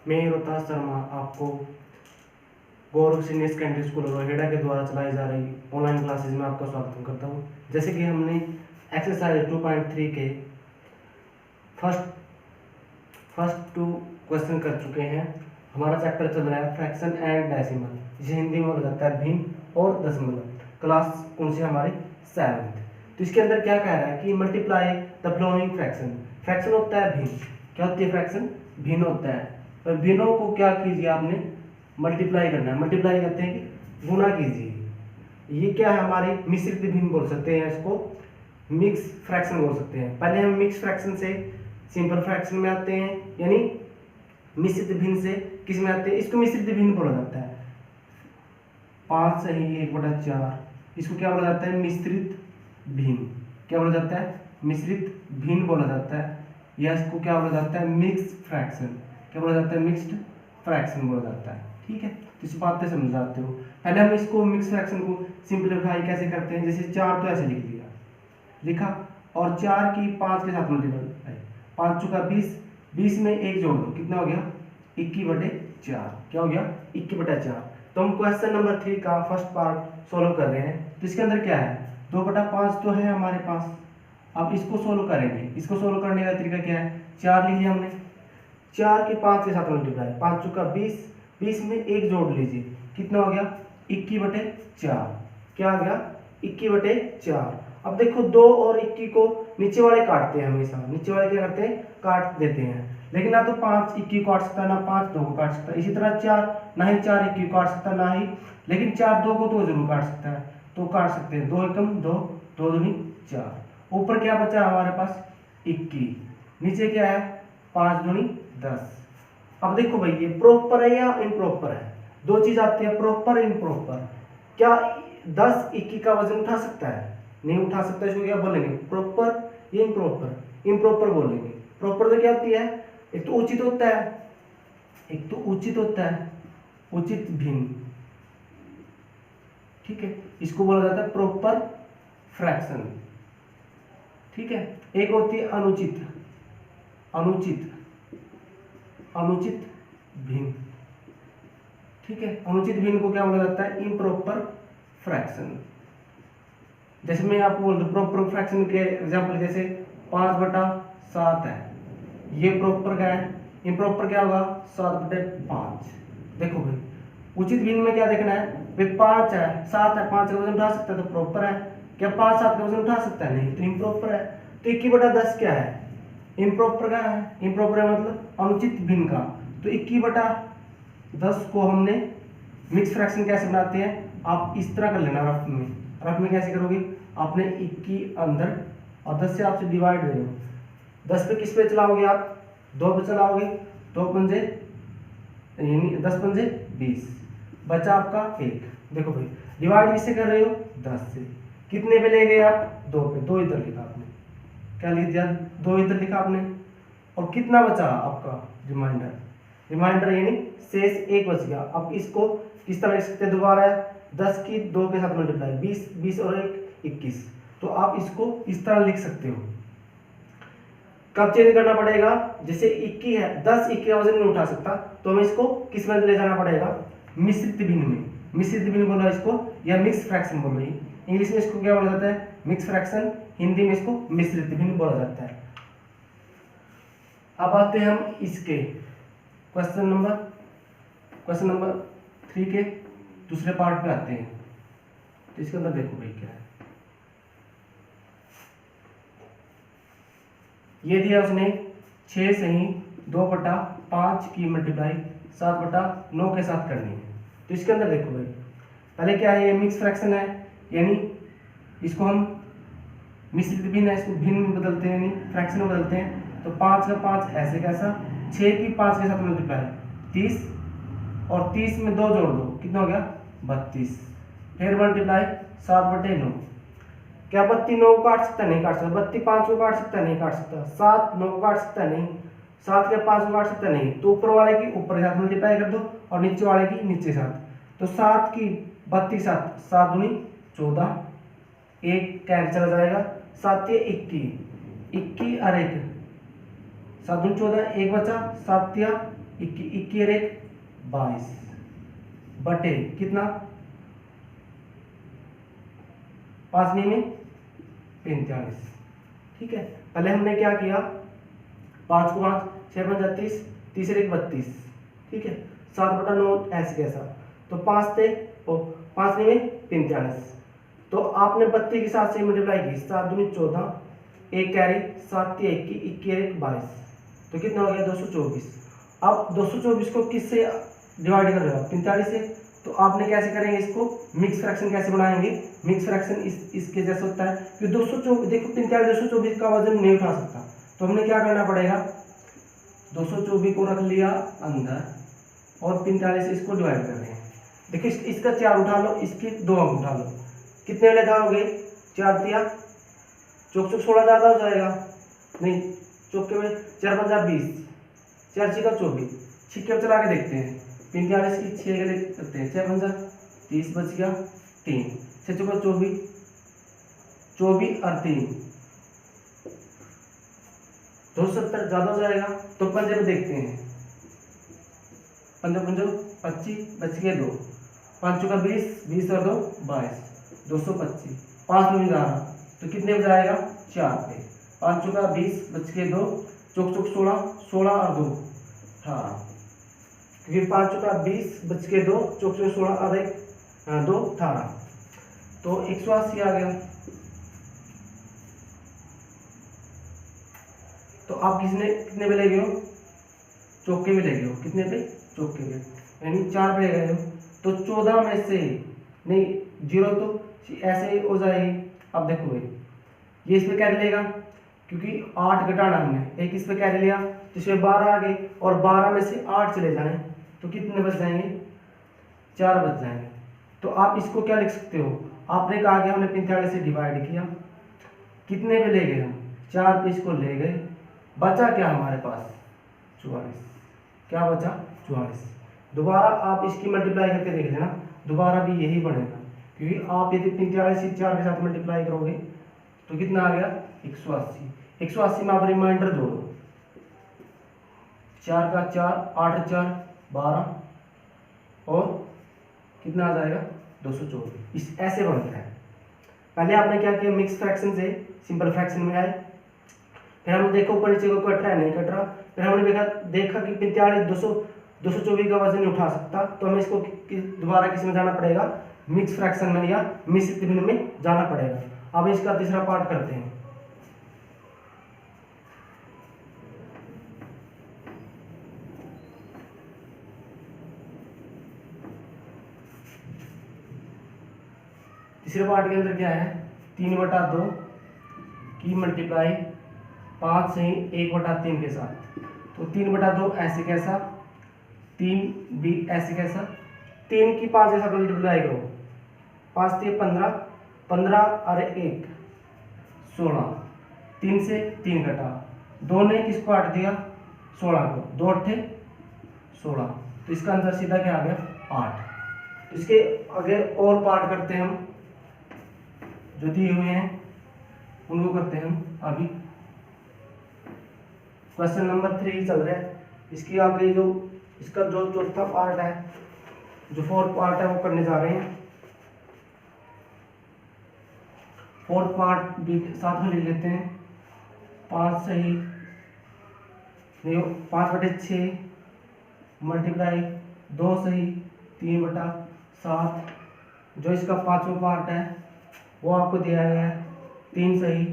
मैं रोहतास शर्मा आपको गौरव senior secondary school Roheda के द्वारा चलाई जा रही ऑनलाइन क्लासेज में आपका स्वागत करता हूँ। जैसे कि हमने एक्सरसाइज 2.3 के फर्स्ट टू क्वेश्चन कर चुके हैं। हमारा चैप्टर चल रहा है फ्रैक्शन एंड डेसिमल, जिसे हिंदी में बोला जाता है भिन्न और दशमलव। क्लास कौन सी हमारी 7th। तो इसके अंदर क्या कह रहा है कि multiply the flowing fraction. Fraction होता है भिन्न। क्या होती है फ्रैक्शन? भिन्न होता है। और भिन्नों को क्या कीजिए आपने मल्टीप्लाई करना है। मल्टीप्लाई करते हैं कि गुना कीजिए। ये क्या है हमारी मिश्रित भिन्न बोल सकते हैं, इसको मिक्स फ्रैक्शन बोल सकते हैं। पहले हम मिक्स फ्रैक्शन से सिंपल फ्रैक्शन में आते हैं, यानी मिश्रित भिन्न से किस में आते हैं? इसको मिश्रित भिन्न बोला जाता है। 5 सही 1/4 इसको क्या बोला जाता है? मिश्रित भिन्न। क्या बोला जाता है? मिश्रित भिन्न बोला जाता है, या इसको क्या बोला जाता है? Mix fraction. क्या बोला जाता है? मिक्स्ड फ्रैक्शन बोला जाता है। ठीक है, तो इस बात से समझाते हो। पहले हम इसको मिक्स फ्रैक्शन को सिंपलीफाई कैसे करते हैं? जैसे 4 तो ऐसे लिखा और 4 की 5 के साथ मल्टीप्लाई, 5 चौका 20, 20 में 1 जोड़ दो, कितना हो गया? 21/4। क्या हो गया? 21/4। तो हम क्वेश्चन नंबर 3 का फर्स्ट पार्ट सोल्व कर रहे हैं। तो इसके अंदर क्या है? 2/5 तो है हमारे पास। अब इसको सोल्व करेंगे। इसको सोल्व करने का तरीका क्या है? 4 लिख लिया हमने, 4 के 5 के साथ मल्टीप्लाई, 5 चौका 20, 20 में 1 जोड़ लीजिए, कितना हो गया? 21/4। क्या आ गया? 21/4। अब देखो 2 और 21 को नीचे वाले काटते हैं हमेशा। नीचे वाले क्या करते हैं? काट देते हैं। लेकिन ना तो 5 21 को काट सकता है, ना 5 2 को काट सकता है। इसी तरह 4 ना ही 4 21 को काट सकता है, ना ही, लेकिन 4 2 को तो जरूर काट सकता है। तो काट सकते हैं। 2 एकम 2, 2 दूनी 4। ऊपर क्या बचा हमारे पास? 21। नीचे क्या है? 5 दूनी 10। अब देखो भाई ये प्रॉपर है या इम्प्रॉपर है? दो चीज आती है, प्रॉपर इम्प्रॉपर। क्या 10 21 का वजन उठा सकता है? नहीं उठा सकता। इसको क्या बोलेंगे? प्रॉपर या इम्प्रॉपर? इम्प्रॉपर बोलेंगे। प्रॉपर तो क्या होती है? एक तो उचित होता है, एक तो उचित होता है, उचित भिन्न। ठीक है, इसको बोला जाता है प्रॉपर फ्रैक्शन। ठीक है, एक होती है अनुचित, अनुचित, अनुचित भिन्न। ठीक है, अनुचित भिन्न को क्या बोला जाता है? Improper fraction. जैसे मैं आपको बोल दूं प्रॉपर फ्रैक्शन के एग्जांपल, जैसे 5/7 है, ये प्रॉपर क्या है? इम्प्रॉपर क्या होगा? 7/5। देखो भाई उचित भिन्न में क्या देखना है? भाई 5 है 7 है, 5 का वजन उठा सकता है तो प्रॉपर है। क्या 5 7 का वजन उठा सकता है? नहीं, तो इम्प्रॉपर है। तो 21/10 क्या है? इम्प्रॉपर का है। इम्प्रॉपर है मतलब अनुचित भिन्न का। तो 21/10 को हमने मिक्स फ्रैक्शन कैसे बनाते हैं? आप इस तरह कर लेना रफ में। रफ में कैसे करोगे? आपने 21 अंदर और 10 से आपसे डिवाइड दे दो। 10 पे किस पे चलाओगे आप? 2 पे चलाओगे। 2 पंजे यानी 10 पंजे 20, बचा आपका 1। देखो भाई डिवाइड किससे कर रहे हो? 10 से। कितने पे ले गए आप? 2 पे। 2 इधर लिखा आपने। क्या लिख दिया? 2 इधर लिखा आपने। और कितना बचा आपका? रिमाइंडर। रिमाइंडर यानी शेष 1 बच गया। अब इसको किस तरह लिख सकते हैं? दोबारा 10 की 2 के साथ मल्टीप्लाई, 20, 20 और 1 21। तो आप इसको इस तरह लिख सकते हो। कब चेंज करना पड़ेगा? जैसे 21 है, 10 21 का वजन नहीं उठा सकता, तो हमें इसको किस में ले जाना पड़ेगा? मिश्रित भिन्न में। मिश्रित भिन्न बोला इसको, या मिक्स फ्रैक्शन बोल रही। इंग्लिश में इसको क्या बोला जाता है? Mix fraction. हिंदी में इसको मिश्रित भिन्न बोला जाता है। अब आते हैं हम इसके क्वेश्चन नंबर 3 के दूसरे पार्ट पे आते हैं। तो इसके अंदर देखो भाई क्या है, ये दिया उसने 6 सही 2/5 की मल्टीप्लाई 7/9 के साथ करनी है। तो इसके अंदर देखो भाई पहले क्या है? ये मिक्स फ्रैक्शन है, यानी इसको हम मिश्रित भिन्न है, इसको भिन्न में बदलते हैं, यानी फ्रैक्शन में बदलते हैं। तो 5 का 5 ऐसे कैसा? 6 की 5 के साथ मल्टीप्लाई 30, और 30 में 2 जोड़ दो, कितना हो गया? 32। फिर मल्टीप्लाई 7/9। क्या 32 9 को काट सकता है? नहीं काट सकता। 32 5 को काट सकता है? नहीं काट सकता। 7 9 को काट सकता है? नहीं। 7 के 5 को काट सकता है? नहीं। तो ऊपर वाले की ऊपर के साथ मल्टीप्लाई कर दो और नीचे वाले की नीचे के साथ। तो 7 की 32 7, 7 दूनी 14, 1 कैंसिल हो जाएगा। 7 ये 21, 21 और 1 7 दूनी 14, 1 बचा, 7 या 21 और 1 22 बटे कितना 5 में 45। ठीक है, पहले हमने क्या किया 5 को 5 6 5 30 30 और 1 32। ठीक है, 7/9 ऐसे कैसा, तो 5 थे और 5 में 45। तो आपने 32 के साथ से मल्टीप्लाई की, 7 दूनी 14, 1 कैरी 7 21 21 और 1 22, तो कितना हो गया 224। अब 224 को किससे डिवाइड कर रहे हो 45 से, तो आपने कैसे करेंगे इसको मिक्स फ्रैक्शन कैसे बनाएंगे, मिक्स फ्रैक्शन इसके जैसे होता है कि 224 देखो 45 224 का वजन नहीं उठा सकता, तो हमने क्या करना पड़ेगा 224 को रख लिया अंदर और 45 इसको डिवाइड कर रहे हैं। देखिए इसका 4 उठा लो, इसकी 2 अंक उठा लो, कितने वाले जाओगे 4 दिया चौक 16 ज़्यादा हो जाएगा, नहीं चौके में 4 5 20 4 6 24, छिक्के चला के देखते हैं 45 की 6 के करते हैं 6 5 30 बच गया 3 6 चौका 24 24 और 3 270 ज़्यादा हो जाएगा, तो पंजे में देखते हैं 5 5 25 बच गए 2 5 चौका 20 20 और 2 22 225 5 में जा रहा तो कितने में जाएगा 4 पे 5 चौका 20 बच के 2 चौक चौक 16 16 और 2 18, क्योंकि 5 चौका 20 बच के 2 चौक चौक 16 और 1 2 18, तो 180 आ गया। तो आप कितने पे ले गए हो चौके पे ले गए हो, कितने पे चौके पे यानी 4 पे गए हो, तो 14 में से नहीं 0 तो ऐसे ही हो जाएगी। अब देखो भाई ये इस पे कैरी लेगा क्योंकि 8 घटाना हमने, एक इस पे कैरी लिया तो इसमें 12 आ गए और 12 में से 8 चले जाएं तो कितने बच जाएंगे 4 बच जाएंगे। तो आप इसको क्या लिख सकते हो, आपने कहा कि हमने 45 से डिवाइड किया, कितने पे ले गए हम 4 पे इसको ले गए, बचा क्या हमारे पास 44, क्या बचा 44। दोबारा आप इसकी मल्टीप्लाई करके देख लेना, दोबारा भी यही बनेगा क्योंकि आप यदि 45 से 4 के साथ मल्टीप्लाई करोगे तो कितना आ गया 180। 180 में आप रिमाइंडर जोड़ो 4 का 4 8 4 12 और कितना आ जाएगा 224। इस ऐसे बनता है। पहले आपने क्या किया मिक्स फ्रैक्शन से सिंपल फ्रैक्शन में आए, फिर हम देखो ऊपर नीचे को कट रहा है नहीं कट रहा, फिर हमने देखा कि 45 224 का वजन नहीं उठा सकता, तो हमें इसको दोबारा किस में जाना पड़ेगा मिक्स फ्रैक्शन में या मिश्रित भिन्न में जाना पड़ेगा। अब इसका तीसरा पार्ट करते हैं। तीसरे पार्ट के अंदर क्या है 3/2 की मल्टीप्लाई 5 से 1/3 के साथ, तो 3/2 ऐसे कैसा 3 भी ऐसे कैसा 3 की 5 के साथ मल्टीप्लाई करो 5 से 15 15 और 1 16, 3 से 3 घटा 2 ने किसको काट दिया 16 को 2 8 16, तो इसका आंसर सीधा क्या आ गया 8। तो इसके आगे और पार्ट करते हैं हम जो दिए हुए हैं उनको करते हैं हम अभी। क्वेश्चन नंबर 3 चल रहा है, इसके आगे जो इसका जो चौथा पार्ट है जो फोर्थ पार्ट है वो करने जा रहे हैं। फोर्थ पार्ट भी साथ में ले लेते हैं 5 सही नहीं 5/6 मल्टीप्लाई 2 सही 3/7, जो इसका 5वां पार्ट है वो आपको दिया गया है 3 सही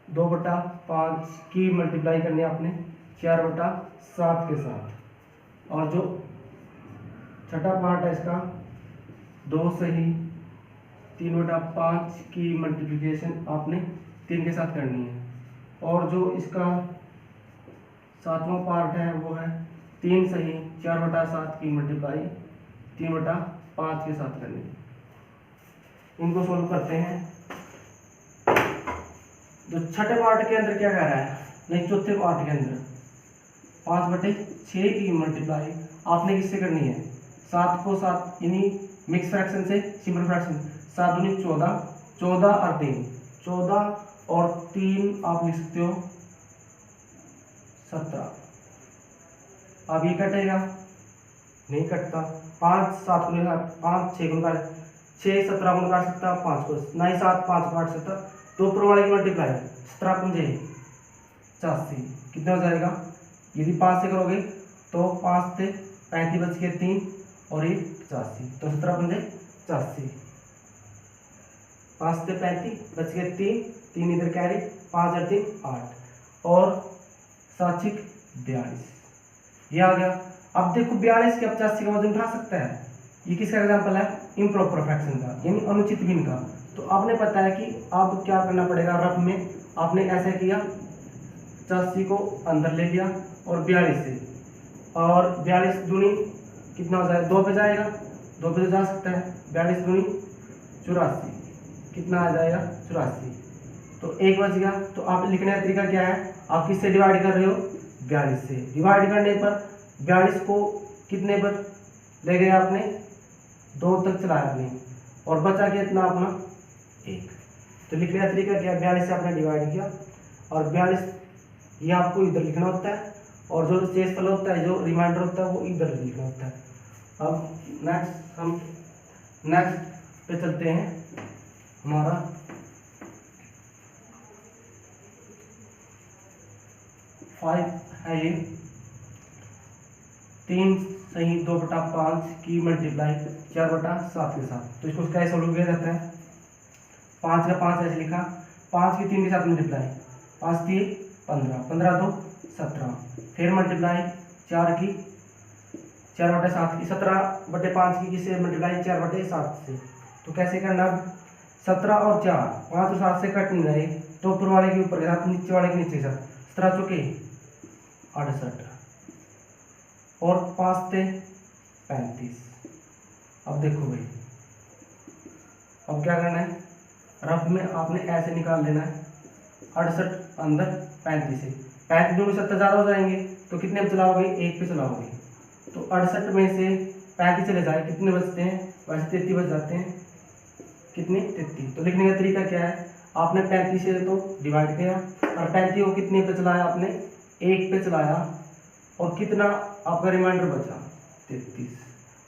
2/5 की मल्टीप्लाई करनी है आपने 4/7 के साथ, और जो छठा पार्ट है इसका 2 सही 3/5 की मल्टीप्लिकेशन आपने 3 के साथ करनी है, और जो इसका 7वां पार्ट है वो है 3 सही 4/7 की मल्टीप्लाई 3/5 के साथ करनी है। इनको सोल्व करते हैं। तो छठे पार्ट के अंदर क्या कह रहा है नहीं चौथे पार्ट के अंदर 5/6 की मल्टीप्लाई आपने किससे करनी है 7 को 7 यानी मिक्स फ्रैक्शन से सिंपल फ्रैक्शन 7 दूनी 14 14 और 3 14 और 3 आप लिख सकते हो 17, अब ये कटेगा, नहीं कटता। 5 7 को 5 6 को काट, 6 17 को काट सकता, 5 को ना ही 7 5 को काट सकता। तो ऊपर वाले की मल्टीप्लाई 17 पंजे 85, कितना हो जाएगा? यदि 5 से करोगे तो 5 से 35 बच के 3 और ये 85, तो 17 पंजे 85, 5 से 35 बच के 3 इधर कैरी, 5 और 3 8 और 7 6 42, ये आ गया। अब देखो 42 के 85 का वजन उठा सकता है। ये किसका एग्जांपल है? इम्प्रॉपर फ्रैक्शन का, यानी अनुचित भिन्न का। तो आपने पता है कि अब क्या करना पड़ेगा, रफ में आपने ऐसा किया, 85 को अंदर ले लिया और 42 से, और 42 दूनी कितना हो जाएगा? 2 पे जाएगा, 2 पे तो जा सकता है, 42 दूनी 84, कितना आ जाएगा? 84, तो 1 बच गया। तो आप लिखने का तरीका क्या है? आप किससे डिवाइड कर रहे हो? 42 से। डिवाइड करने पर 42 को कितने पर ले गए आपने? 2 तक चलाया आपने, और बचा कितना अपना? 1। तो लिखने का तरीका क्या है? 42 से आपने डिवाइड किया और 42 ये आपको इधर लिखना होता है, और जो शेषफल होता है, जो रिमाइंडर होता है, वो इधर लिखना होता है। अब नेक्स्ट पे चलते हैं। हमारा फाइव है ये 3 सही 2/5 की मल्टीप्लाई 4/7 के साथ। तो इसको कैसे सोल्व किया जाता है? 5 का 5 ऐसे लिखा, 5 की 3 के साथ मल्टीप्लाई, 5 3 15, 15 2 17, फिर मल्टीप्लाई 4 की 4/7 की, 17/5 की किससे मल्टीप्लाई? 4/7 से। तो कैसे करना? 17 और 4, 5 और 7 से कट नहीं रहे, तो ऊपर वाले के ऊपर के साथ, नीचे वाले के नीचे के साथ, 17 चौके 68 और 5 से 35। अब देखो भाई, अब क्या करना है? रफ में आपने ऐसे निकाल लेना है, 68 अंदर 35 से, 35 दूनी 70 ज़्यादा हो जाएंगे, तो कितने पे चलाओगे? 1 पे चलाओगे। तो 68 में से 35 चले जाए, कितने बचते हैं? वैसे 33 बच जाते हैं, कितने? 33। तो लिखने का तरीका क्या है? आपने 35 से तो डिवाइड किया, और 35 को कितने पे चलाया आपने? 1 पे चलाया, और कितना आपका रिमाइंडर बचा? 33।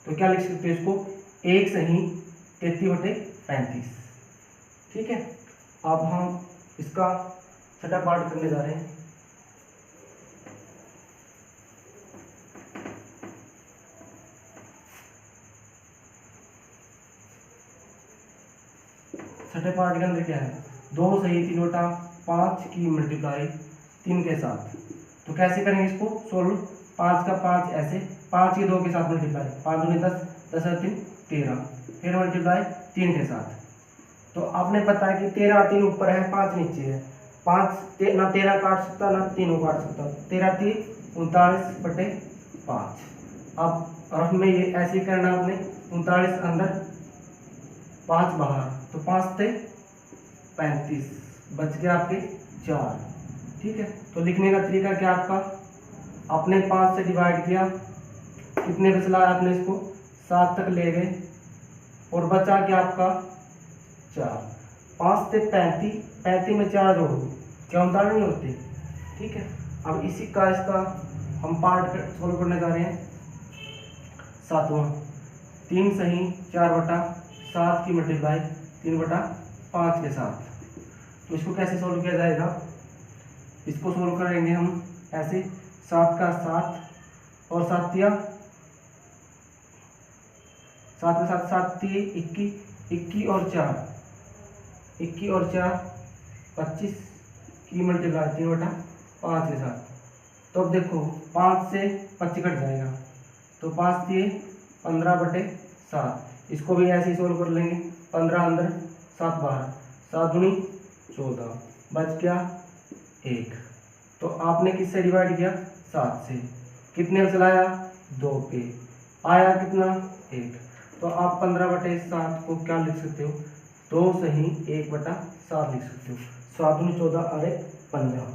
तो क्या लिख सकते हो इसको? 1 सही 33/35। ठीक है। अब हम इसका छठा पार्ट करने जा रहे हैं। छठे पार्ट के अंदर क्या है? 2 सही 3/5 की मल्टीप्लाई 3 के साथ। तो कैसे करेंगे इसको सोल्व? 5 का 5 ऐसे, 5 की 2 के साथ मल्टीप्लाई, 5 दूनी 10, 10 और 3 13, फिर मल्टीप्लाई 3 के साथ। तो आपने पता है कि 13 और 3 ऊपर है, 5 नीचे है, 5 ना 13 काट सकता ना 3 काट सकता, 13 3 39/5। अब रफ में ये ऐसे ही करना आपने, 39 अंदर 5 बाहर, तो 5 से 35 बच गया आपके 4। ठीक है। तो लिखने का तरीका क्या आपका? आपने 5 से डिवाइड किया, कितने पे चलाया आपने इसको? 7 तक ले गए, और बचा क्या आपका? 4। 5 से 35, 35 में 4 जोड़ो, क्या 39 नहीं होते? ठीक है। अब इसी का इसका हम पार्ट सोल्व करने जा रहे हैं। 7वां 3 सही 4/7 की मल्टीप्लाई 3/5 के साथ। तो इसको कैसे सोल्व किया जाएगा? इसको सोल्व करेंगे हम ऐसे, 7 का 7 और 7 तिया 7 के साथ 7 तिये 21, 21 और 4 21 और 4 25 की मल्टीप्लाई 3/5 के साथ। तो अब देखो 5 से 25 कट जाएगा, तो 5 तिये 15/7। इसको भी ऐसे ही सोल्व कर लेंगे, 15 अंदर 7 बाहर, 7 दूनी 14, बच गया 1। तो आपने किससे डिवाइड किया? 7 से। कितने पे चलाया? 2 पे, आया कितना? 1। तो आप 15/7 को क्या लिख सकते हो? 2 सही 1/7 लिख सकते हो। 7 दूनी 14 और 1 15।